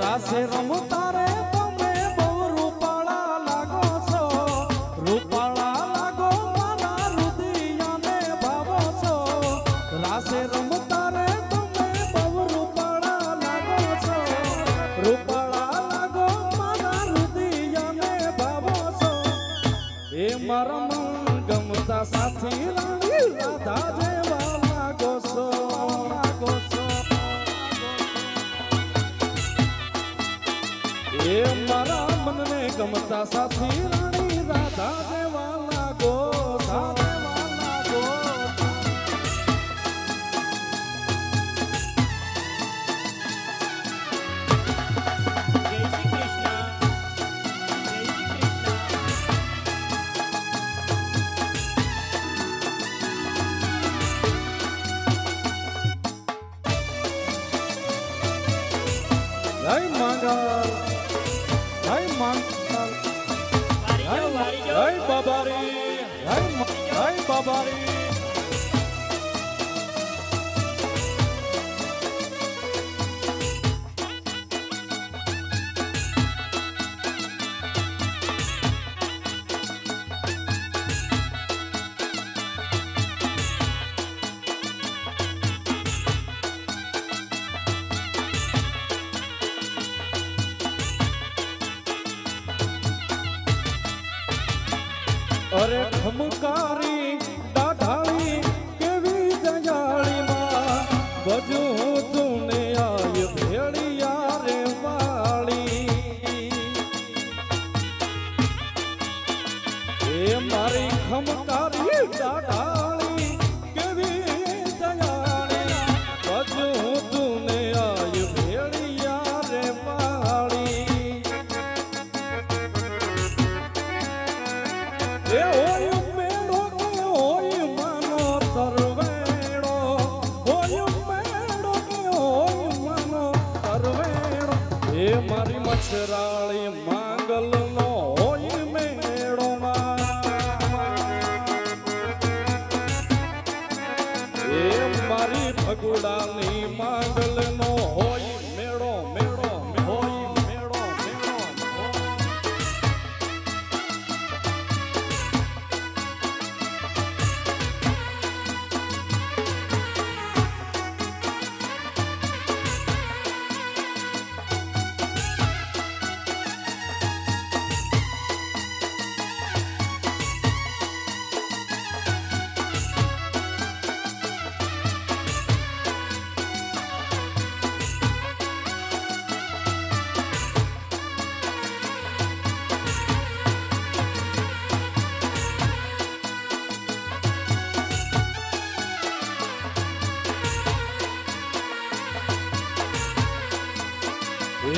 રાસે રમતા રે તમે બહુ રૂપાળા લાગો છો, રૂપાળા લાગો મારા રુદિયાને ભાવો છો. રાસે રમતા રે તમે બહુ રૂપાળા લાગો છો, રૂપાળા લાગો મારા રુદિયાને ભાવો છો. એ મારા મન ગમતા સાથી રાણી રાધા જેવા લાગો છો, લાગો છો. એ મારા મનને ગમતા સાથી રાણી રાધા જેવા લાગો, જેવા લાગો. જય શ્રી કૃષ્ણ, જય શ્રી કૃષ્ણ. જય મંગલ, જય બાબારી, જય બાબારી. અરે ખમકારી દાઢાળી કેવી દયાળી માં બજુ તુને આય ભેળિયા રે વાળી. એ મારી ખમકારી દાઢાળી કેવી દયાળી બજુ તુને આય ભેળિયા રે વાળી. એ હોય મેળો કે હોય માનો તરવેડો, હોય મેળો કે હોય માનો તરવેડો. એ મારી મચ્છરાળી માંગલનો હોય મેળો એ મારી ફગુડાની માંગલનો હોય મેળો, મેળો હોય મેળો, મેળો.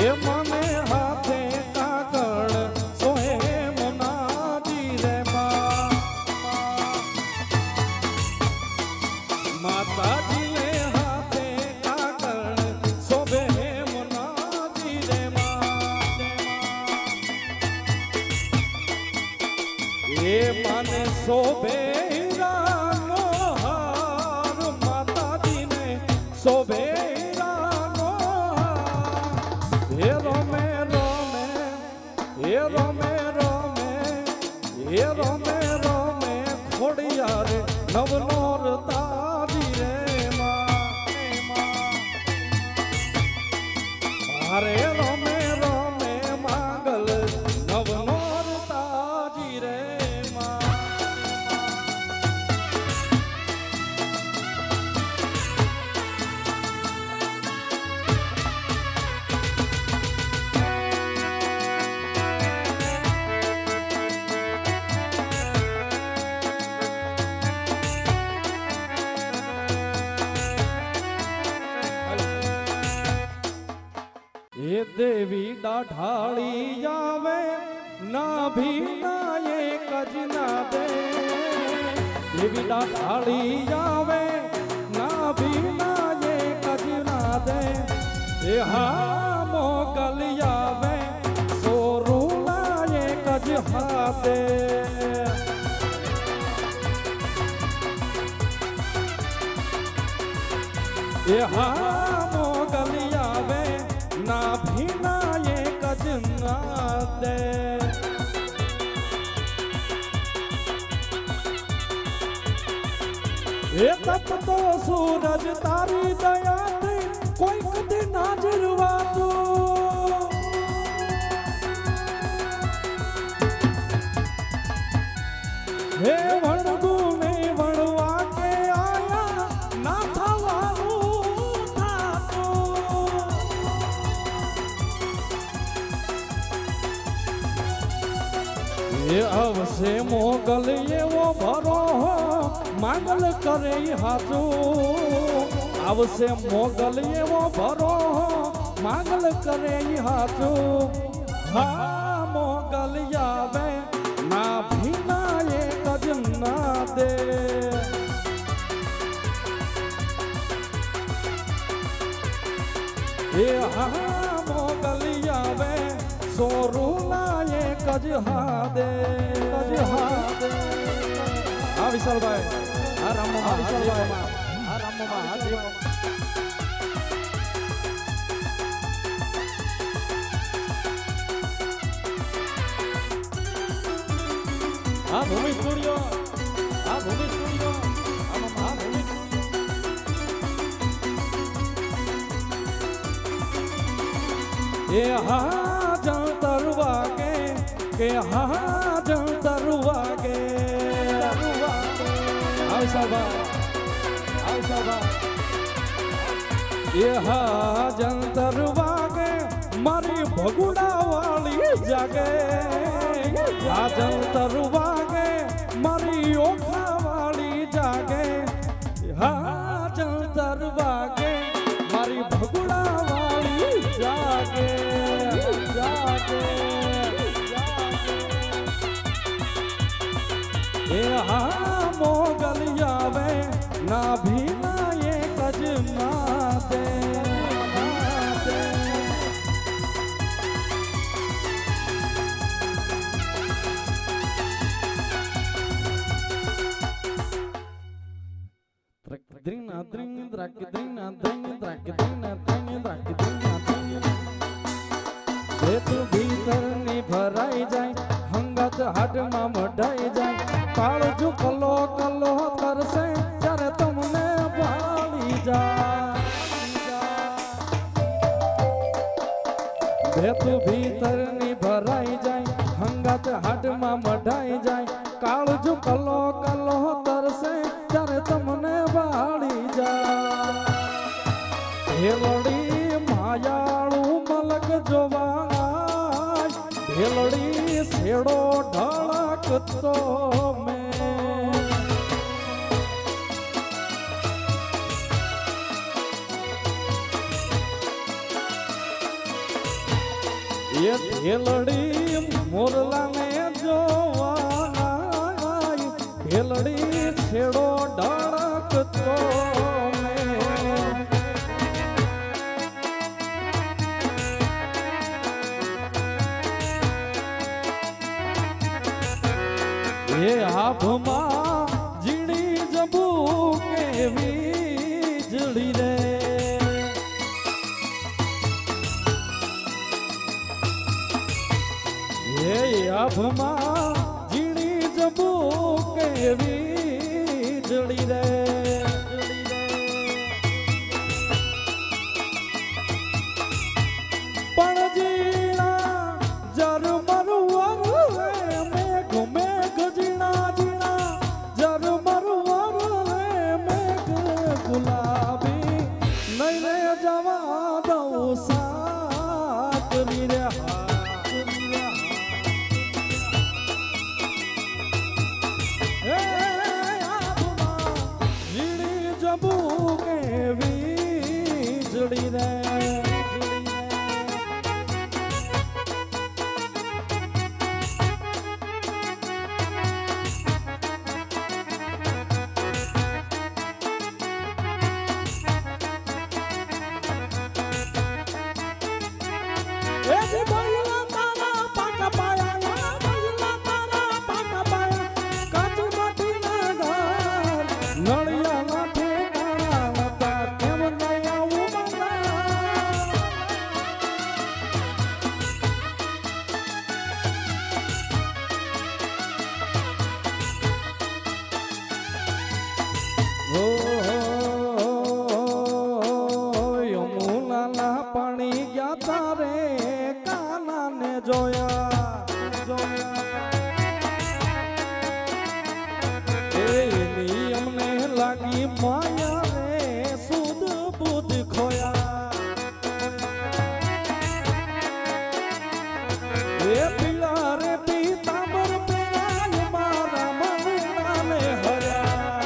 એ મને હાથે કાગળ સોહે મોનાજી રે માતાજી ને હાથે કાગળ શોભે મોનાજી રે એ મને શોભે હીરાનો હાર માતાજી ને શોભે હીરાનો હાર હે રોમે રોમે હે રોમે રોમે હે રોમે રોમે ખોડિયા રે નવનોર તારી રે મારે રોમે રોમે માંગલ નવનોર તારી રે એ દેવી દાઢાળી આવે ના ભીના એક જ ના દે દેવી દાઢાળી આવે ના ભીના એક જ ના દે એ હા મોગલ આવે સોરુલા એક જ હાથે એ હા મોગલ આવે ના ભીના એક જ ના દે એ તપતો સૂરજ તારી દયાથી કોઈ કદી ના જરવાતું હે વણગું ને વણવા કે આયા ના થવાનું થાતું એ આવશે મોગલ એવો ભરો માંગલ કરે હાચું આવશે મોગલ એવો ભરો માંગલ કરે હાચું હા મોગલ આવે ના ભીના એક જ ના દે એ હા મોગલ આવે સોરુલા એક જ હાદે હા વિશાલભાઈ હા રામમાં વિશાલભાઈ હા રામમાં હાજી હા ભૂમિ સ્ટુડિયો હા ભૂમિ સ્ટુડિયો હા ભૂમિ એ હા જંતર વાગે કે હા જંતર વાગે એ હા જંતર વાગે મારી ભગુડા વાળી જાગે આ જંતર વાગે મારી ઓખા વાળી જાગે હા જંતર વાગે મારી ભગુડા વાળી જાગે એ હા મોગલ આવે ના ભીના એક જ ના દે ભીતર ની ભરાઈ જાય હંગત હાડમાં મઢાઈ જાય કાળજુ કલો કલો કરશે ત્યારે તમને ભાળી જાય ભીતર ની ભરાઈ જાય હંગત હાડમાં મઢાઈ જાય કાળજુ કલો કલો તરસે ત્યારે તમને ભાળી જાય હેલડી માયાળું મલક જોવા હેલડી શેડો ઢળકતો મેં એ ભેલડી મોરલાને જોવાના ભેલડી છેડો ઢળકતો એ આભમાં ઝીણી જબુ કેવી જડી રે એ આભમાં ઝીણી જબુ કેવી જડી રે પણ જીણા જરમર વરલે મેઘ મેઘ જીણા જીણા જરમર વરલે મેઘ ગુલાબી નહીં રે જવા દઉં સાકરી રે હે આભમાં ઝીણી જબુ કેવી જડી રે પાણી ગયા તારે કાનાને જોયા એની અમને લાગી માયા રે સુધ બુધ ખોયા એ પીલા રે પીતાંબર પેરાય મારા મનડાને હર્યા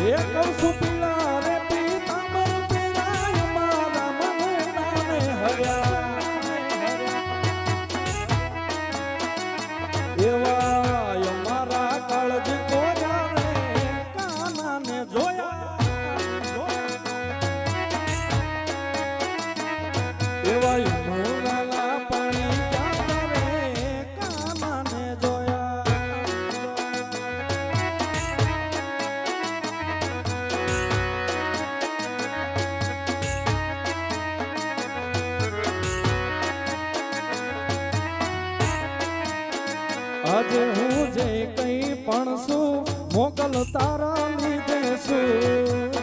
એ કહું છું પીલા રે પીતાંબર પેરાય મારા મનડાને હર્યા એવા મારા કાળજ કોયા રે કાનાને જોયા એવા મોરાલા પાણી ગાતા રે કાનાને જોયા આજે હું જે કઈ પણ છું મોકલ તારા લીધે છું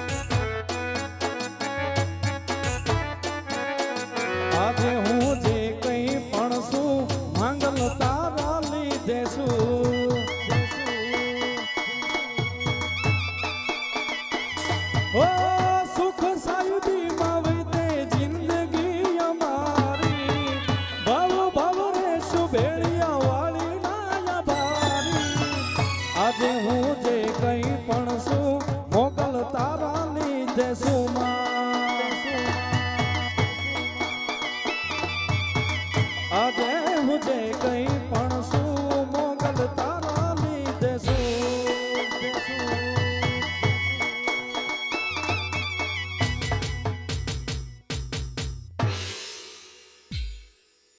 આજે હું જે કઈ પણ છું માંગલ તારા લીધે છું ઓ સુખ સાયુધી માવતે જિંદગી અમારી ભવ ભવ રે શુભેળિયા વાળી ના ભારી આજે હું જે કઈ પણ છું મોકલ તારા લીધે છું આજે હું જે કઈ